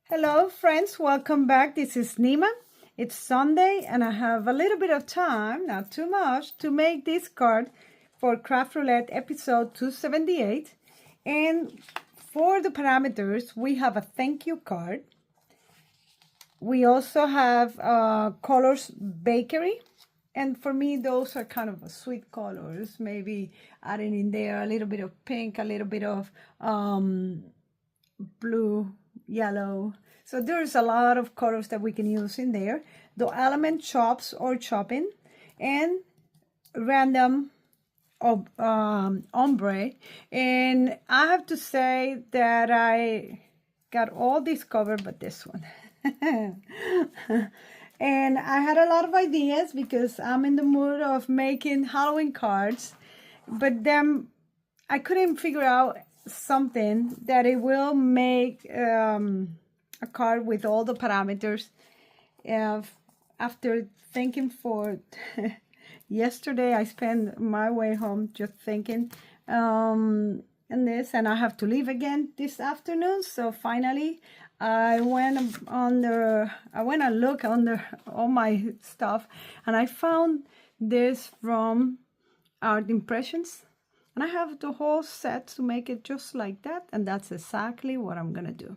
Hello friends, welcome back. This is Nima. It's Sunday and I have a little bit of time, not too much, to make this card for Craft Roulette episode 278. And for the parameters, we have a thank you card. We also have Colors Bakery. And for me, those are kind of sweet colors. Maybe adding in there a little bit of pink, a little bit of blue, yellow. So there's a lot of colors that we can use in there. The element chops or chopping, and random ombre. And I have to say that I got all these covered but this one. And I had a lot of ideas because I'm in the mood of making Halloween cards, but then I couldn't figure out something that it will make a card with all the parameters. After thinking for yesterday, I spent my way home just thinking and I have to leave again this afternoon. So finally I went and looked under all my stuff, and I found this from Art Impressions. And I have the whole set to make it just like that. And that's exactly what I'm going to do.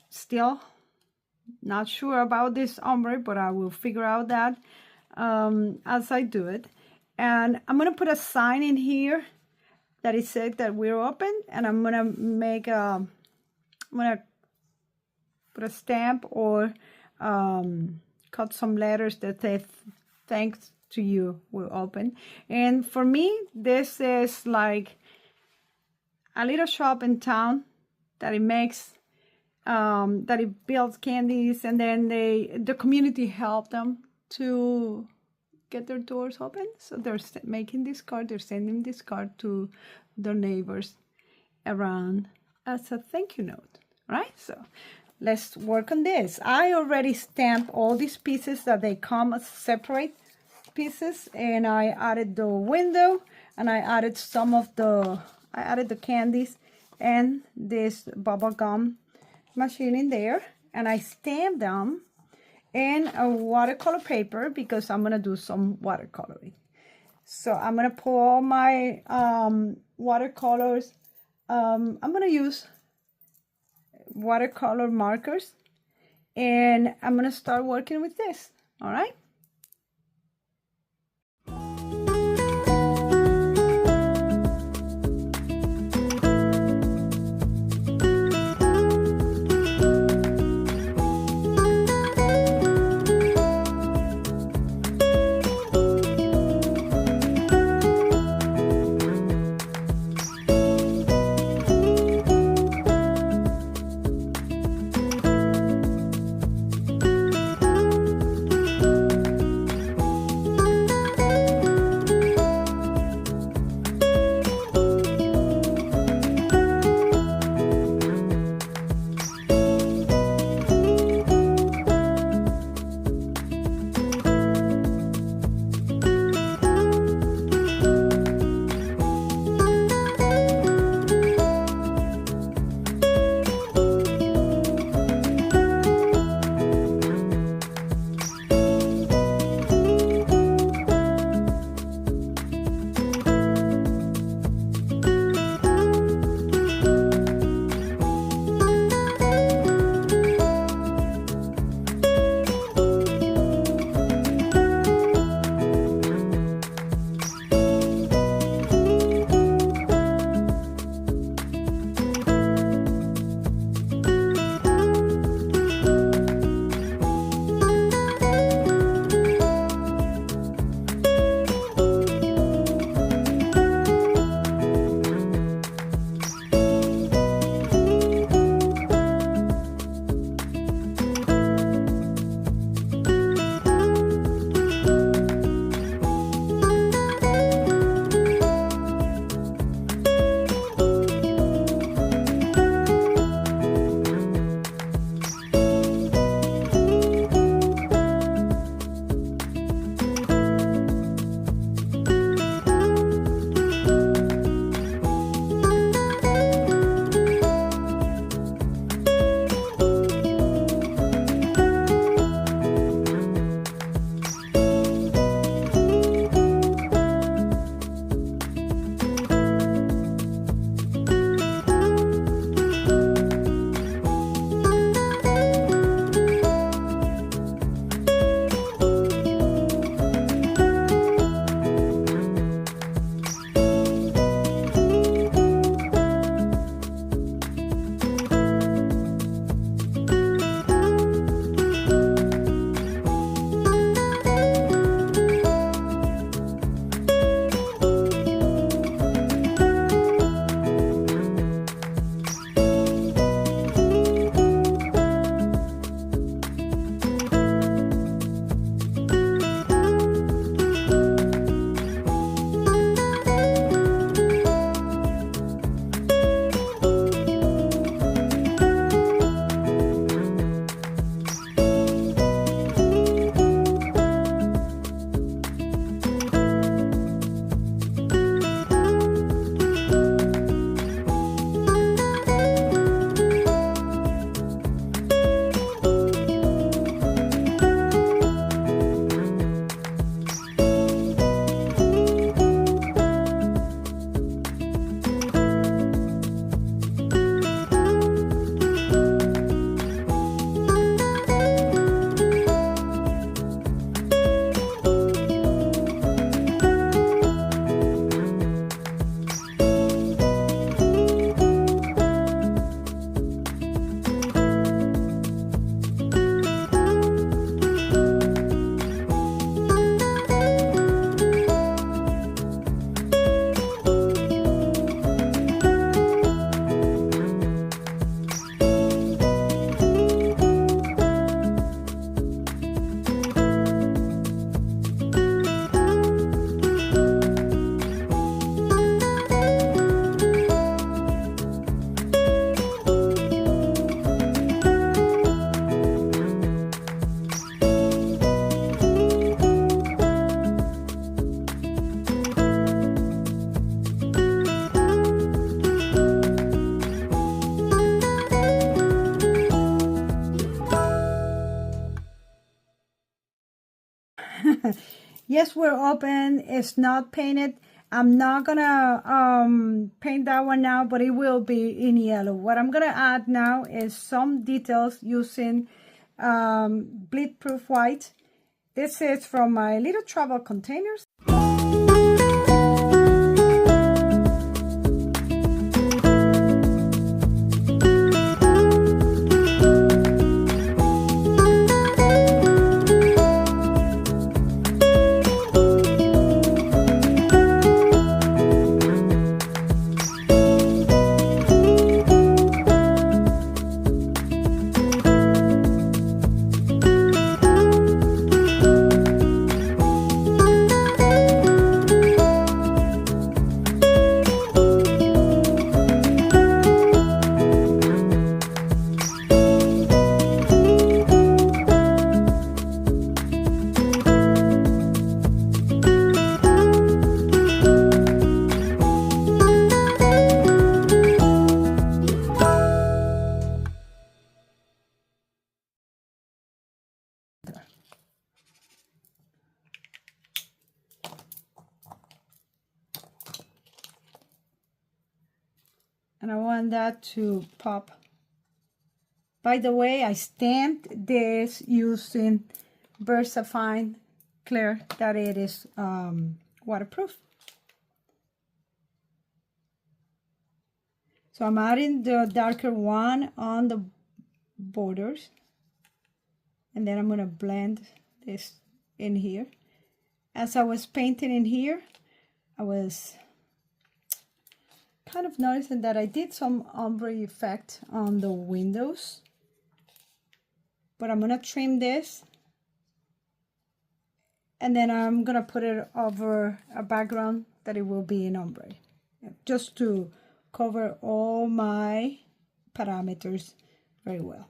Still not sure about this ombre, but I will figure out that as I do it. And I'm going to put a sign in here that it said that we're open. And I'm going to make I'm going to put a stamp or cut some letters that say thanks to you, we're open. And for me, this is like a little shop in town that it makes, that it builds candies, and then the community help them to get their doors open. So they're making this card, they're sending this card to their neighbors around as a thank you note, right? So let's work on this. I already stamped all these pieces that they come as separate pieces, and I added the window, and I added the candies and this bubble gum machine in there, and I stamped them in a watercolor paper because I'm gonna do some watercoloring. So I'm gonna pull all my watercolors. I'm gonna use watercolor markers, and I'm gonna start working with this. All right. Yes, we're open. It's not painted. I'm not gonna paint that one now, but it will be in yellow. What I'm gonna add now is some details using bleed proof white. This is from my little travel containers. And I want that to pop. By the way, I stamped this using VersaFine Clear, that it is waterproof. So I'm adding the darker one on the borders. And then I'm going to blend this in here. As I was painting in here, I was kind of noticing that I did some ombre effect on the windows, but I'm gonna trim this and then I'm gonna put it over a background that it will be in ombre, just to cover all my parameters very well.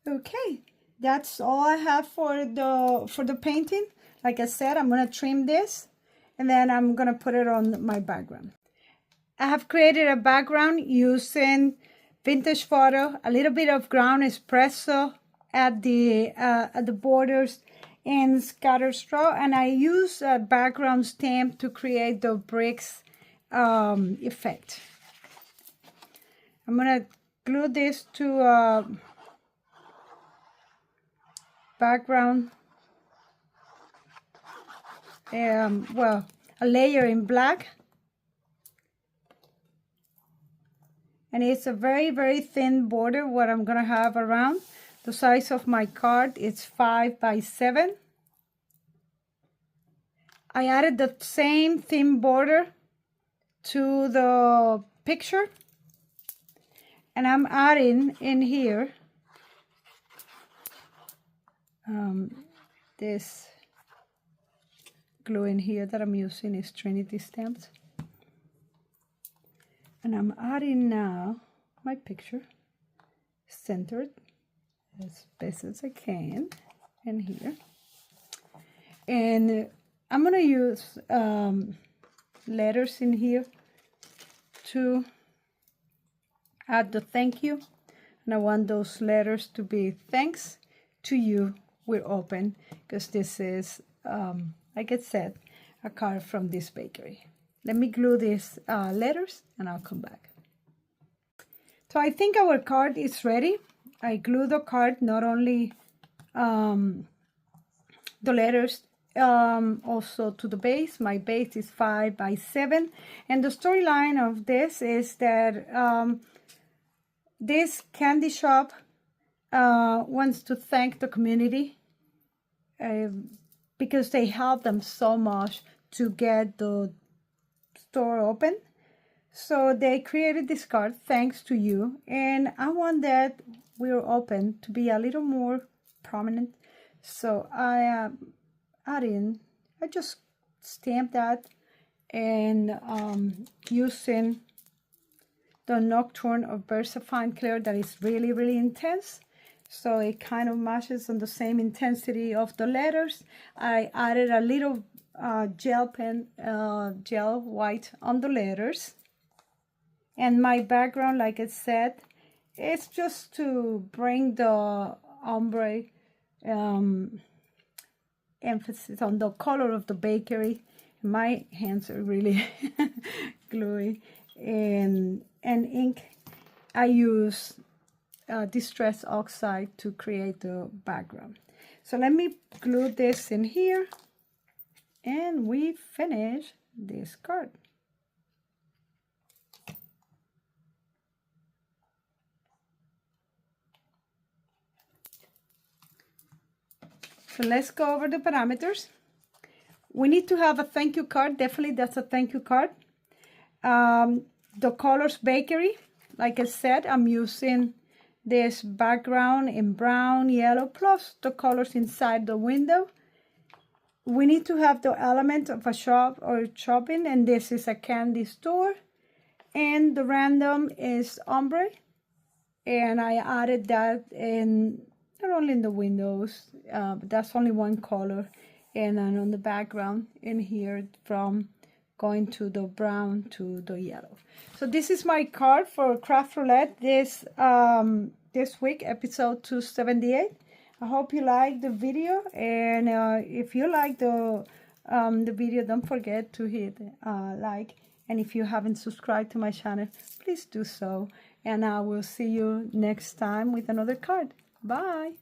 Okay, that's all I have for the painting. Like I said, I'm gonna trim this and then I'm gonna put it on my background. I have created a background using vintage photo, a little bit of ground espresso at the borders and scatter straw, and I use a background stamp to create the bricks effect. I'm gonna glue this to a background. Well, a layer in black, and it's a very, very thin border what I'm gonna have around. The size of my card is 5 by 7. I added the same thin border to the picture, and I'm adding in here this glue in here that I'm using is Trinity stamps, and I'm adding now my picture centered as best as I can in here, and I'm gonna use letters in here to add the thank you, and I want those letters to be thanks to you, we're open, because this is like I said, a card from this bakery. Let me glue these letters and I'll come back. So I think our card is ready. I glue the card, not only the letters, also to the base. My base is 5 by 7. And the storyline of this is that this candy shop wants to thank the community because they helped them so much to get the store open. So they created this card, thanks to you. And I want that we're open to be a little more prominent. So I just stamped that, and using the Nocturne of VersaFine Clear that is really, really intense. So it kind of matches on the same intensity of the letters. I added a little gel pen, gel white on the letters. And my background, like I said, it's just to bring the ombre emphasis on the color of the bakery. My hands are really gluey. And ink, I use distress oxide to create the background. So let me glue this in here, and we finish this card. So let's go over the parameters. We need to have a thank you card. Definitely, that's a thank you card. The colors bakery, like I said, I'm using this background in brown, yellow, plus the colors inside the window. We need to have the element of a shop or shopping, and this is a candy store. And the random is ombre, and I added that in not only in the windows, but that's only one color, and then on the background in here from going to the brown to the yellow. So this is my card for Craft Roulette this week, episode 278. I hope you like the video, and if you like the video, don't forget to hit like, and if you haven't subscribed to my channel, please do so, and I will see you next time with another card. Bye.